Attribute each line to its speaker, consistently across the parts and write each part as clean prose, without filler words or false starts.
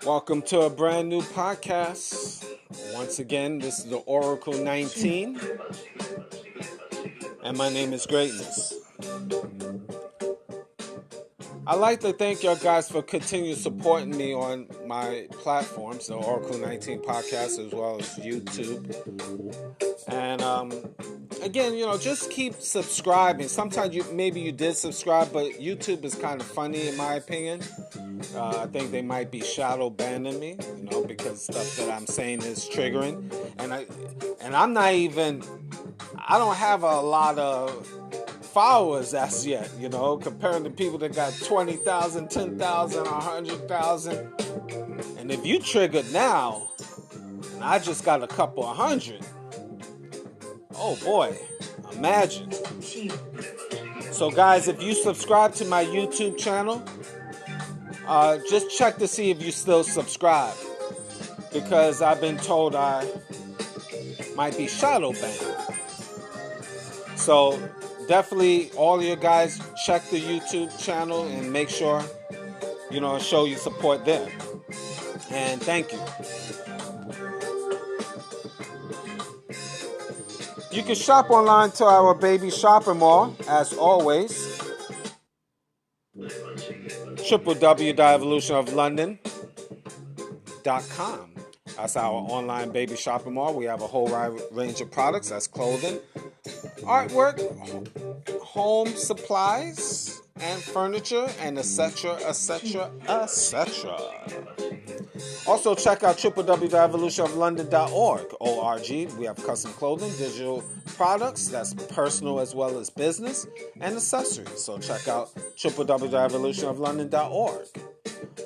Speaker 1: Welcome to a brand new podcast. Once again, this is the Oracle 19, and my name is Greatness. I'd like to thank y'all guys for continuing supporting me on my platforms, the Oracle 19 podcast, as well as YouTube. And again, just keep subscribing. Sometimes maybe you did subscribe, but YouTube is kind of funny in my opinion. I think they might be shadow banning me, because stuff that I'm saying is triggering. And I'm not even, I don't have a lot of followers as yet, comparing to people that got 20,000, 10,000, 100,000. And if you triggered now, and I just got a couple of hundred, oh boy, imagine. So guys, if you subscribe to my YouTube channel, just check to see if you still subscribe, because I've been told I might be shadow banned. So definitely, all of you guys, check the YouTube channel and make sure, show your support there. And thank you. You can shop online to our baby shopping mall, as always. www.evolutionoflondon.com. That's our online baby shopping mall. We have a whole range of products. That's clothing, artwork, home supplies, and furniture, and etc. Also, check out www.evolutionoflondon.org. We have custom clothing, digital products, that's personal as well as business, and accessories. So check out www.evolutionoflondon.org.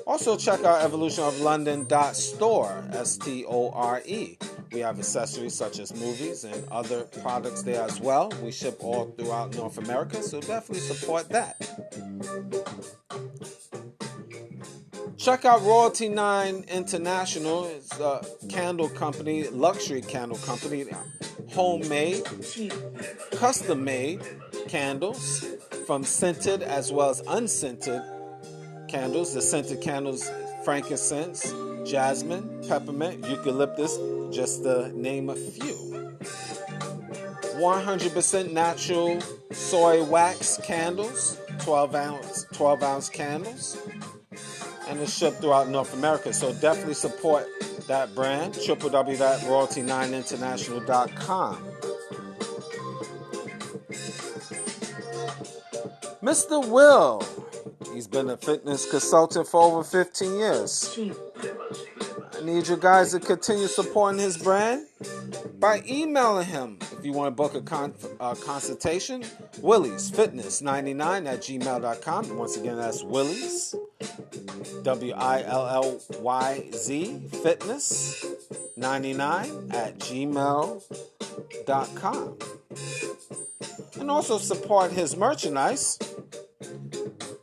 Speaker 1: Also, check out evolutionoflondon.store, S-T-O-R-E. We have accessories such as movies and other products there as well. We ship all throughout North America, so definitely support that. Check out Royalty 9 International. It's a candle company, luxury candle company, homemade, custom-made candles from scented as well as unscented candles. The scented candles, frankincense, jasmine, peppermint, eucalyptus, just to name a few. 100% natural soy wax candles, 12-ounce candles. And it's shipped throughout North America. So definitely support that brand, www.royalty9international.com. Mr. Will, he's been a fitness consultant for over 15 years. I need you guys to continue supporting his brand by emailing him. If you want to book a consultation, williesfitness99@gmail.com. Once again, that's Willies, WILLYZ, fitness99@gmail.com. And also support his merchandise,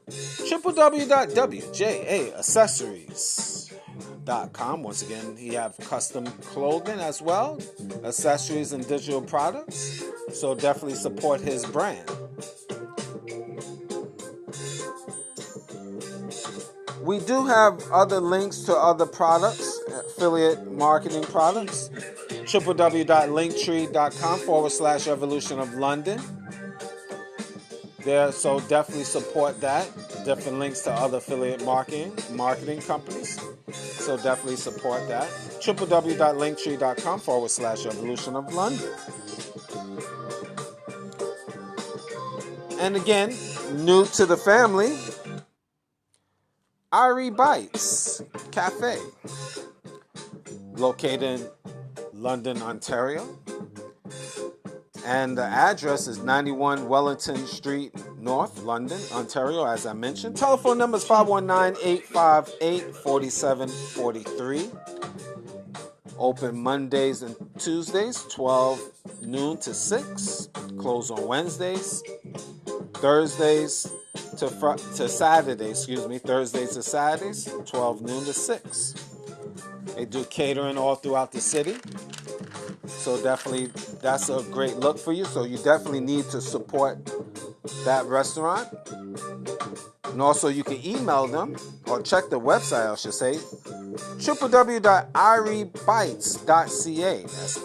Speaker 1: www.wjaaccessories.com. Once again, he have custom clothing as well, accessories and digital products. So definitely support his brand. We do have other links to other products, affiliate marketing products. www.linktree.com/evolutionoflondon. There, so definitely support that. Different links to other affiliate marketing companies. So definitely support that. www.linktree.com/evolutionoflondon. And again, new to the family, Irie Bites Cafe, located in London, Ontario. And the address is 91 Wellington Street North, London, Ontario, as I mentioned. Telephone number is 519-858-4743. Open Mondays and Tuesdays, 12 noon to 6. Close on Wednesdays. Thursdays to Saturdays, Thursdays to Saturdays, 12 noon to 6. They do catering all throughout the city. So definitely, that's a great look for you. So you definitely need to support that restaurant. And also you can email them or check the website, I should say, www.iriebites.ca. That's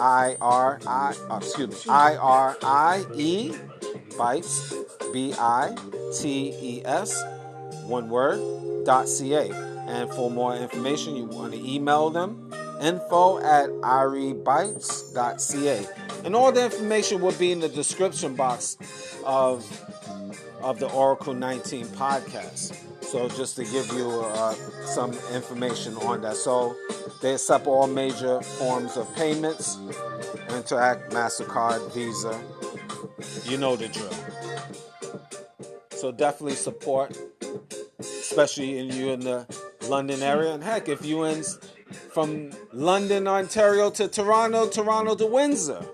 Speaker 1: IRIE Bites, BITES, one word, .ca. And for more information, you want to email them, info@iriebites.ca. And all the information will be in the description box of the Oracle 19 podcast. So just to give you some information on that. So they accept all major forms of payments, Interact, MasterCard, Visa. You know the drill. So definitely support, especially you in the London area. And heck, if you in from London, Ontario to Toronto, Toronto to Windsor,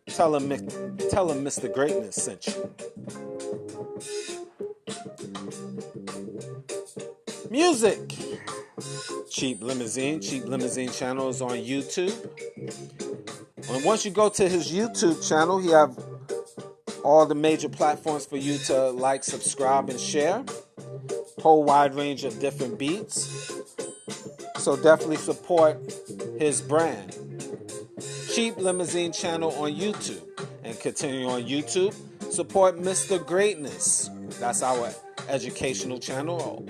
Speaker 1: tell them Mr. Greatness sent you. Music. Cheap Limousine channel is on YouTube. And once you go to his YouTube channel, he have all the major platforms for you to like, subscribe, and share. Whole wide range of different beats. So definitely support his brand. Cheap Limousine channel on YouTube. And continue on YouTube, support Mr. Greatness. That's our educational channel.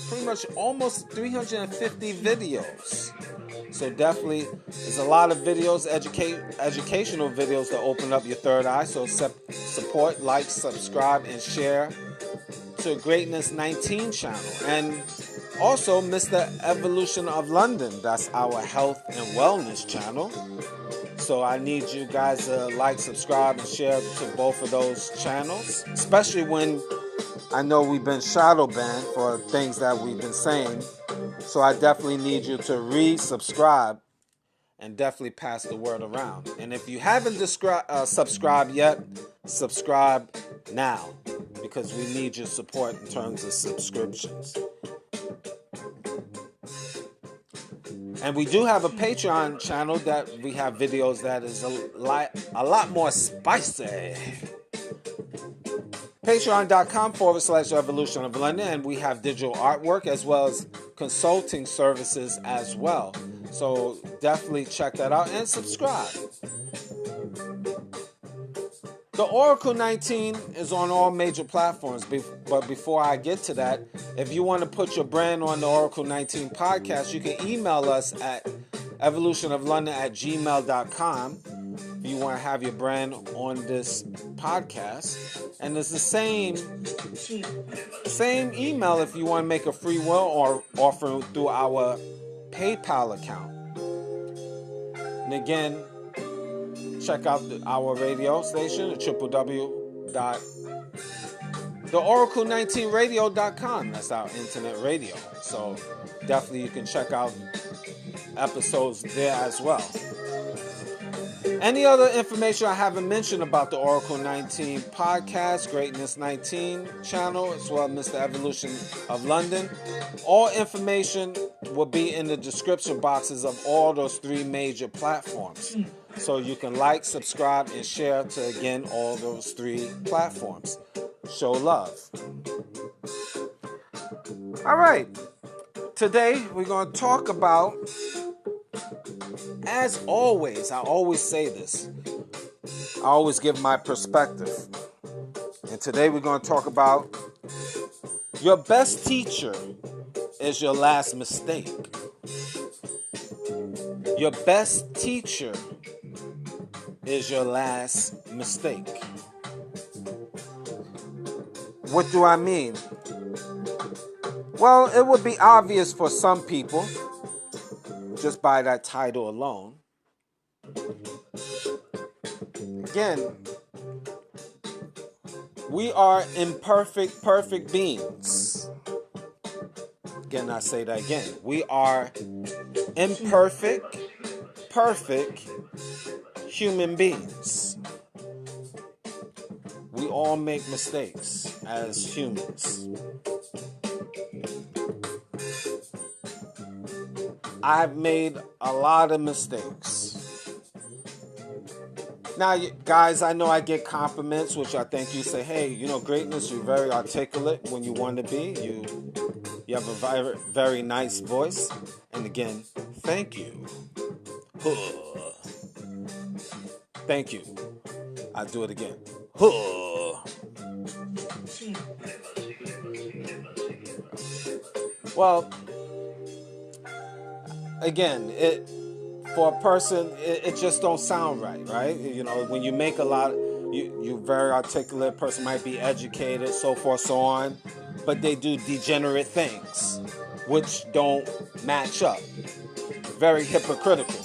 Speaker 1: Pretty much almost 350 videos. So definitely, there's a lot of videos, educational videos to open up your third eye. So support, like, subscribe, and share to Greatness 19 channel. And also Mr. Evolution of London. That's our health and wellness channel. So I need you guys to like, subscribe, and share to both of those channels. Especially when I know we've been shadow banned for things that we've been saying. So I definitely need you to resubscribe and definitely pass the word around. And if you haven't subscribed yet, subscribe now, because we need your support in terms of subscriptions. And we do have a Patreon channel that we have videos that is a lot more spicy. Patreon.com/Evolution of London, and we have digital artwork as well as consulting services as well. So definitely check that out and subscribe. The Oracle 19 is on all major platforms, but before I get to that, if you want to put your brand on the Oracle 19 podcast, you can email us at evolutionoflondon@gmail.com if you want to have your brand on this podcast. And it's the same email if you want to make a free will or offer through our PayPal account. And again, check out our radio station at www.theoracle19radio.com. That's our internet radio. So definitely you can check out episodes there as well. Any other information I haven't mentioned about the Oracle 19 podcast, Greatness 19 channel, as well as Mr. Evolution of London, all information will be in the description boxes of all those three major platforms. So you can like, subscribe, and share to, again, all those three platforms. Show love. All right. Today, we're going to talk about, as always, I always say this. I always give my perspective. And today, we're going to talk about your best teacher is your last mistake. Your best teacher is your last mistake. What do I mean? Well, it would be obvious for some people, just by that title alone. again, we are imperfect, perfect beings. Again, I say that again. We are imperfect, perfect human beings. We all make mistakes as humans. I've made a lot of mistakes. Now, guys, I know I get compliments, which I thank you. Say, hey, greatness, you're very articulate when you want to be. You have a very, very nice voice. And again, thank you. Thank you. I'll do it again. Well, again, for a person, it just don't sound right? When you make a lot, you're very articulate, person might be educated, so forth, so on, but they do degenerate things, which don't match up. Very hypocritical.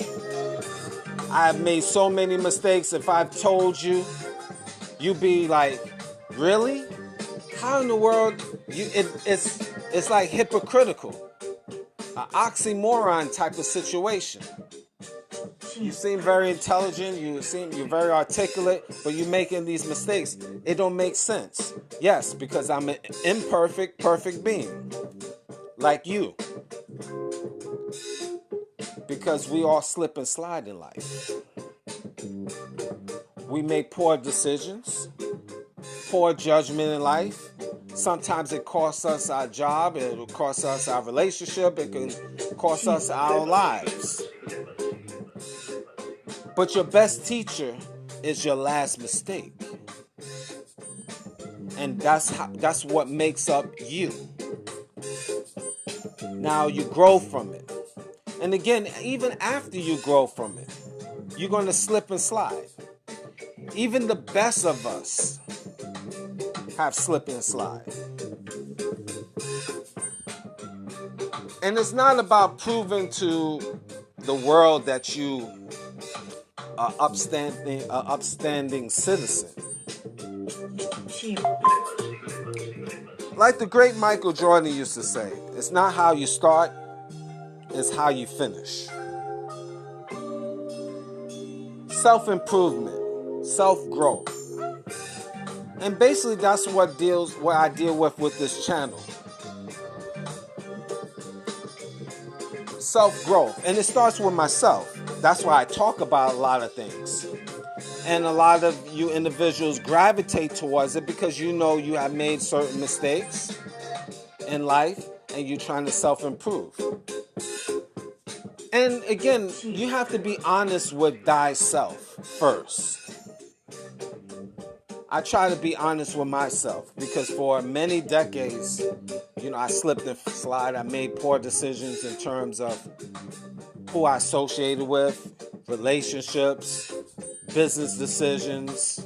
Speaker 1: I've made so many mistakes. If I've told you, you'd be like, really? How in the world? It's like hypocritical. An oxymoron type of situation. You seem very intelligent, you're very articulate, but you're making these mistakes. It don't make sense. Yes, because I'm an imperfect, perfect being. Like you. Because we all slip and slide in life. We make poor decisions, poor judgment in life. Sometimes it costs us our job, it will cost us our relationship, it can cost us our lives. But your best teacher is your last mistake. And that's what makes up you. Now you grow from it. And again, even after you grow from it, you're going to slip and slide. Even the best of us have slip and slide. And it's not about proving to the world that you are upstanding citizen. Like the great Michael Jordan used to say, it's not how you start, it's how you finish. Self-improvement, self-growth. And basically that's what I deal with this channel. Self-growth. And it starts with myself. That's why I talk about a lot of things. And a lot of you individuals gravitate towards it because you know you have made certain mistakes in life and you're trying to self-improve. And again, you have to be honest with thyself first. I try to be honest with myself because for many decades, I slipped and slid. I made poor decisions in terms of who I associated with, relationships, business decisions.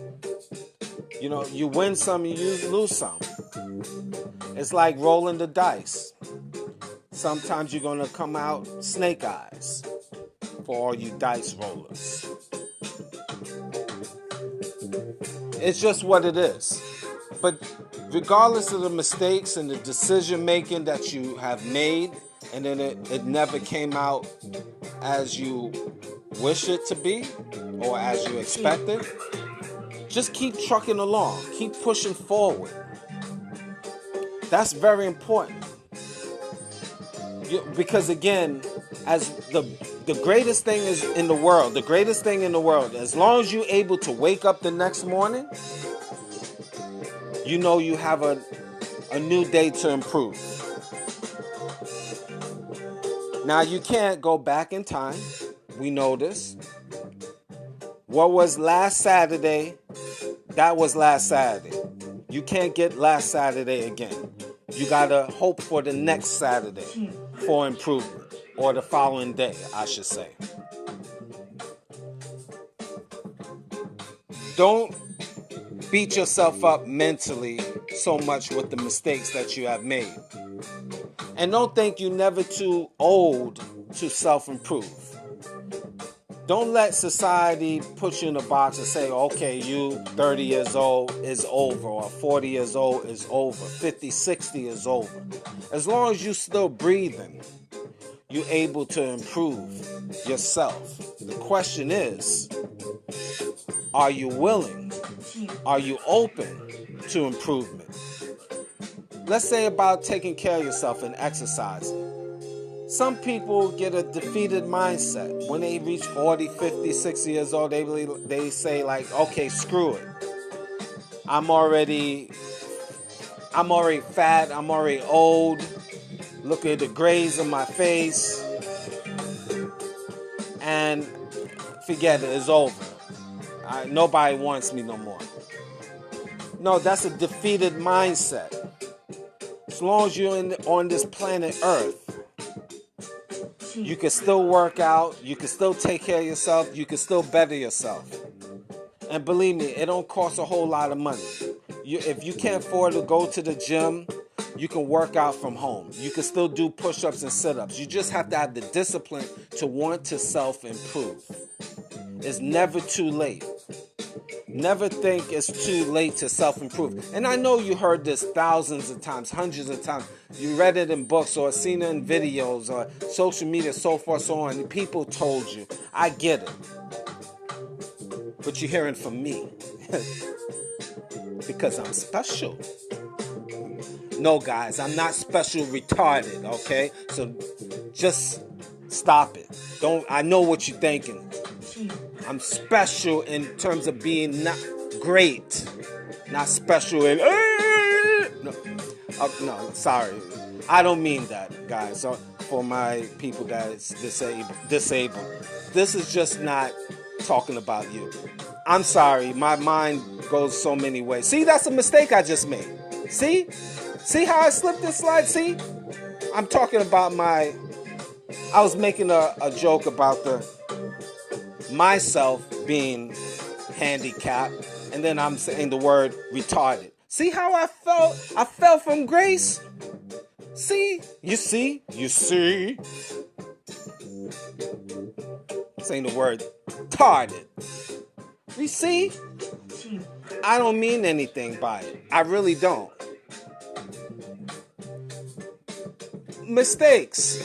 Speaker 1: You win some, you lose some. It's like rolling the dice. Sometimes you're going to come out snake eyes for all you dice rollers. It's just what it is. But regardless of the mistakes and the decision making that you have made, and then it never came out as you wish it to be or as you expected, just keep trucking along. Keep pushing forward. That's very important. Because again, as the greatest thing is in the world, as long as you're able to wake up the next morning, you have a new day to improve. Now you can't go back in time. We know this. What was last Saturday, that was last Saturday. You can't get last Saturday again. You gotta hope for the next Saturday for improvement, or the following day, I should say. Don't beat yourself up mentally so much with the mistakes that you have made. And don't think you're never too old to self-improve. Don't let society put you in a box and say, okay, you 30 years old is over, or 40 years old is over, 50, 60 is over. As long as you're still breathing, you're able to improve yourself. The question is, are you willing? Are you open to improvement? Let's say about taking care of yourself and exercise. Some people get a defeated mindset. When they reach 40, 50, 60 years old, they say like, okay, screw it. I'm already fat, I'm already old. Look at the grays on my face. And forget it, it's over. Nobody wants me no more. No, that's a defeated mindset. As long as you're on this planet Earth, you can still work out, you can still take care of yourself, you can still better yourself. And believe me, it don't cost a whole lot of money. If you can't afford to go to the gym, you can work out from home. You can still do push-ups and sit-ups. You just have to have the discipline to want to self-improve. It's never too late. Never think it's too late to self-improve. And I know you heard this thousands of times, hundreds of times. You read it in books or seen it in videos or social media, so forth, so on. People told you. I get it. But you're hearing from me. Because I'm special. No, guys, I'm not special retarded, okay? So just stop it. I know what you're thinking. I'm special in terms of being not great, not special in. No, sorry, I don't mean that, guys. So for my people that's disabled, this is just not talking about you. I'm sorry, my mind goes so many ways. See, that's a mistake I just made. See how I slipped and slide. See, I'm talking about I was making a joke about myself being handicapped, and then I'm saying the word retarded. See how I felt? I fell from grace. See? You see? Saying the word retarded. You see? I don't mean anything by it. I really don't. Mistakes.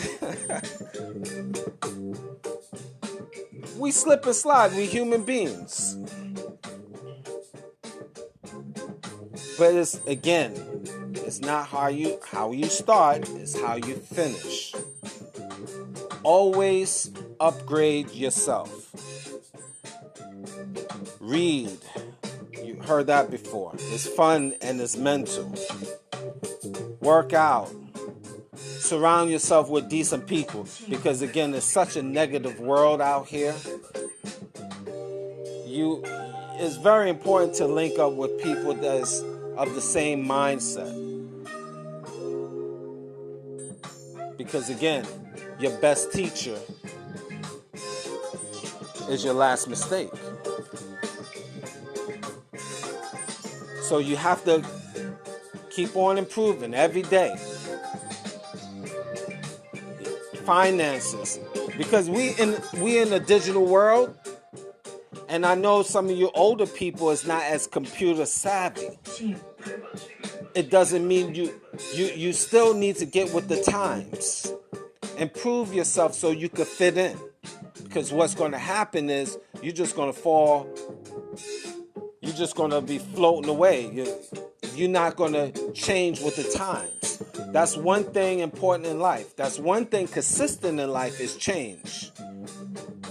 Speaker 1: We slip and slide. We human beings. But it's not how you start, it's how you finish. Always upgrade yourself. Read. You heard that before. It's fun and it's mental. Work out. Surround yourself with decent people, because again, it's such a negative world out here. It's very important to link up with people that's of the same mindset, because again, your best teacher is your last mistake. So you have to keep on improving every day. Finances, because we in the digital world, and I know some of you older people is not as computer savvy. It doesn't mean you still need to get with the times, improve yourself so you could fit in, because what's going to happen is you're just going to fall, you're just going to be floating away. You're not going to change with the times. That's one thing important in life. That's one thing consistent in life is change.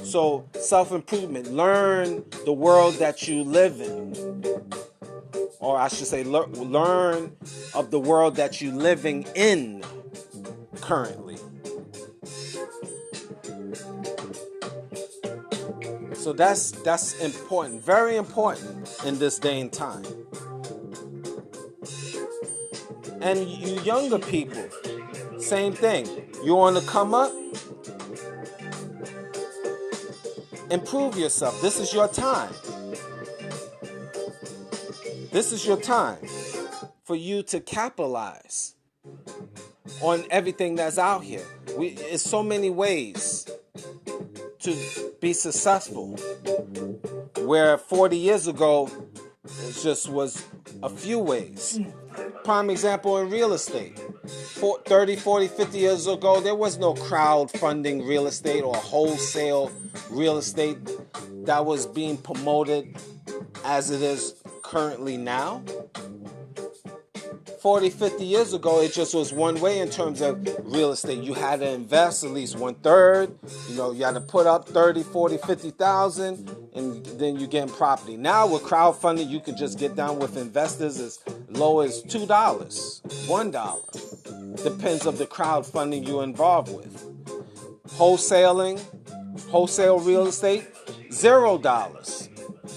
Speaker 1: So self-improvement. Learn the world that you live in. Or I should say learn of the world that you're living in currently. So that's important. Very important in this day and time. And you younger people, same thing. You want to come up? Improve yourself. This is your time. This is your time for you to capitalize on everything that's out here. It's so many ways to be successful. Where 40 years ago, it just was a few ways. Prime example in real estate. 30, 40, 50 years ago, there was no crowdfunding real estate or wholesale real estate that was being promoted as it is currently now. 40, 50 years ago, it just was one way in terms of real estate. You had to invest at least 1/3. You had to put up 30, 40, 50,000, and then you're getting property. Now with crowdfunding, you can just get down with investors as low as $2, $1. Depends on the crowdfunding you're involved with. Wholesale real estate, $0.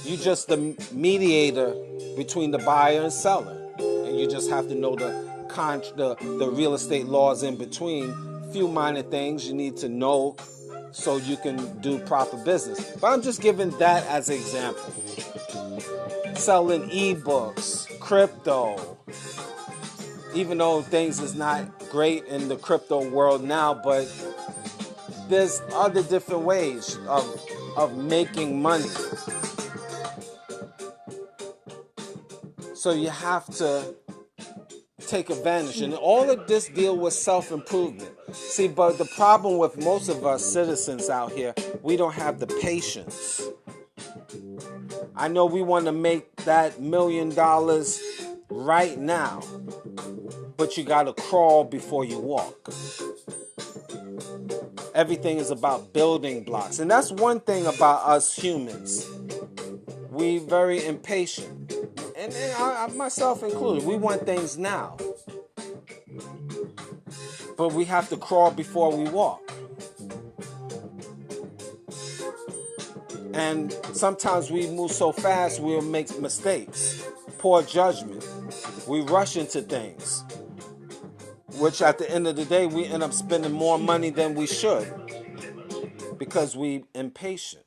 Speaker 1: You just the mediator between the buyer and seller. You just have to know the real estate laws in between. Few minor things you need to know so you can do proper business. But I'm just giving that as an example. Selling ebooks, crypto. Even though things is not great in the crypto world now, but there's other different ways of making money. So you have to take advantage. And all of this deal with self-improvement. See, but the problem with most of us citizens out here, we don't have the patience. I know we want to make that $1 million right now, but you got to crawl before you walk. Everything is about building blocks. And that's one thing about us humans. We very impatient. And I myself included, we want things now. But we have to crawl before we walk. And sometimes we move so fast, we'll make mistakes, poor judgment. We rush into things, which at the end of the day, we end up spending more money than we should because we impatient.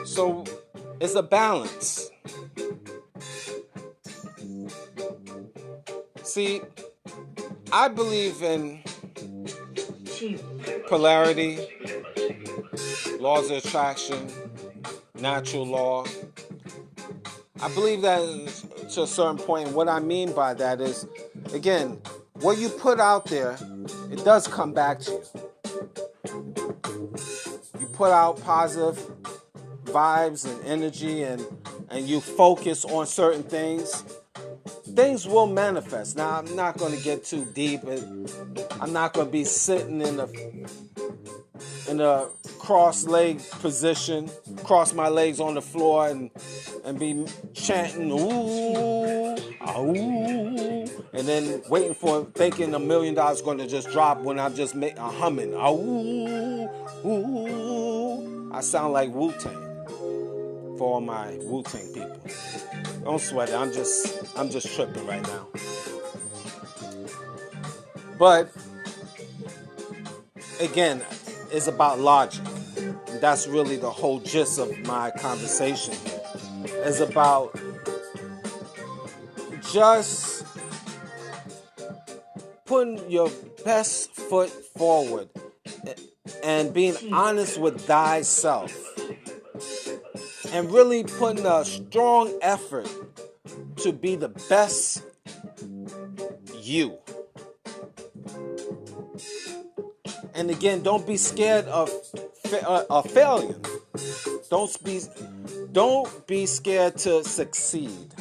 Speaker 1: So it's a balance. See, I believe in polarity, laws of attraction, natural law. I believe that to a certain point. What I mean by that is, again, what you put out there, it does come back to you. You put out positive vibes and energy and you focus on certain things, things will manifest. Now, I'm not going to get too deep. I'm not going to be sitting in a cross-leg position, cross my legs on the floor and be chanting, ooh, ooh, and then thinking $1 million is going to just drop when I'm just humming, ooh, ooh. I sound like Wu-Tang. For all my Wu-Tang people, don't sweat it. I'm just tripping right now. But again, it's about logic. That's really the whole gist of my conversation here. It's about just putting your best foot forward and being honest with thyself. And really putting a strong effort to be the best you. And again, don't be scared of failure. Don't be scared to succeed.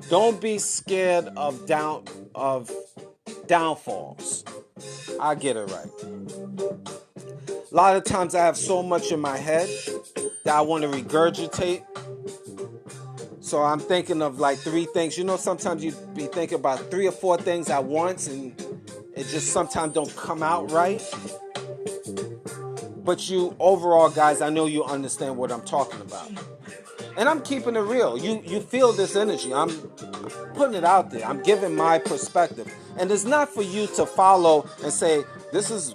Speaker 1: Don't be scared of downfalls. I get it right. A lot of times I have so much in my head that I want to regurgitate. So I'm thinking of like 3 things. Sometimes you be thinking about 3 or 4 things at once and it just sometimes don't come out right. But you overall, guys, I know you understand what I'm talking about. And I'm keeping it real. You feel this energy. I'm putting it out there. I'm giving my perspective. And it's not for you to follow and say, this is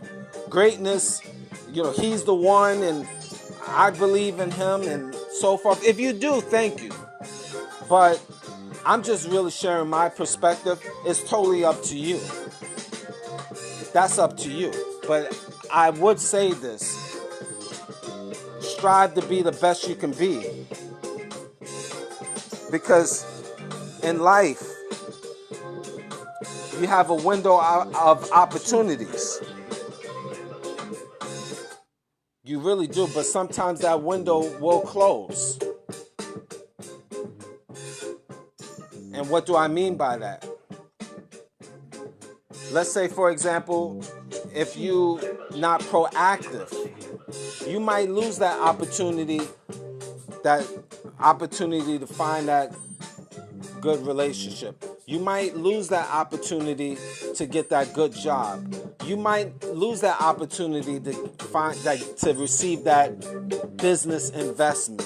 Speaker 1: greatness. He's the one and I believe in him and so forth. If you do, thank you. But I'm just really sharing my perspective. It's totally up to you. That's up to you. But I would say this. Strive to be the best you can be. Because in life, you have a window of opportunities. You really do, but sometimes that window will close. And what do I mean by that? Let's say, for example, if you're not proactive, you might lose that opportunity to find that good relationship. You might lose that opportunity to get that good job. You might lose that opportunity to receive that business investment.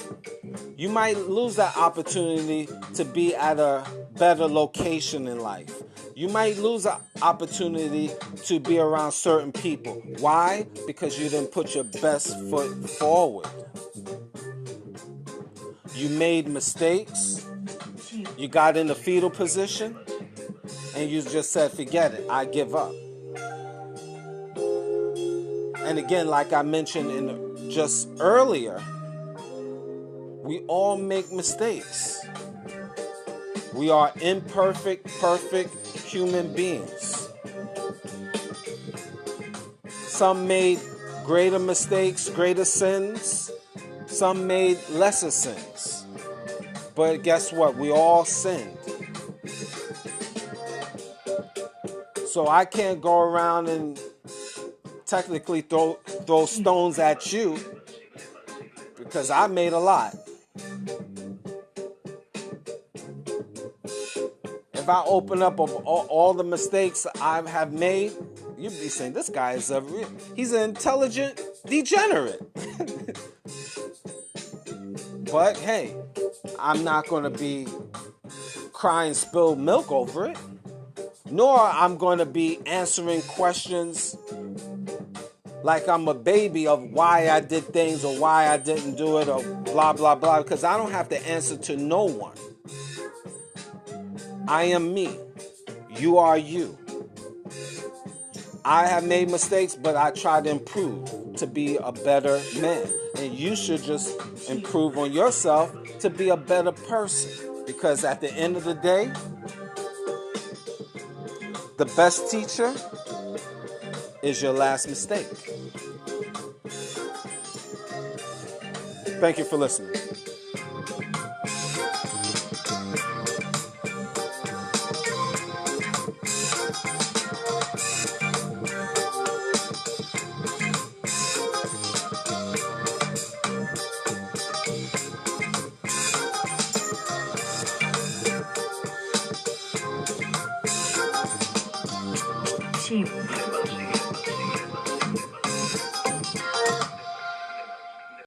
Speaker 1: You might lose that opportunity to be at a better location in life. You might lose an opportunity to be around certain people. Why? Because you didn't put your best foot forward. You made mistakes. You got in the fetal position. And you just said, forget it, I give up. And again, like I mentioned just earlier, we all make mistakes. We are imperfect, perfect human beings. Some made greater mistakes, greater sins. Some made lesser sins. But guess what? We all sinned. So I can't go around and technically throw stones at you because I made a lot. If I open up of all the mistakes I have made, you'd be saying, this guy is he's an intelligent degenerate. But hey, I'm not going to be crying spilled milk over it. Nor I'm going to be answering questions like I'm a baby of why I did things or why I didn't do it or blah, blah, blah. Because I don't have to answer to no one. I am me. You are you. I have made mistakes, but I try to improve to be a better man. And you should just improve on yourself to be a better person. Because at the end of the day, the best teacher is your last mistake. Thank you for listening.
Speaker 2: Cheap.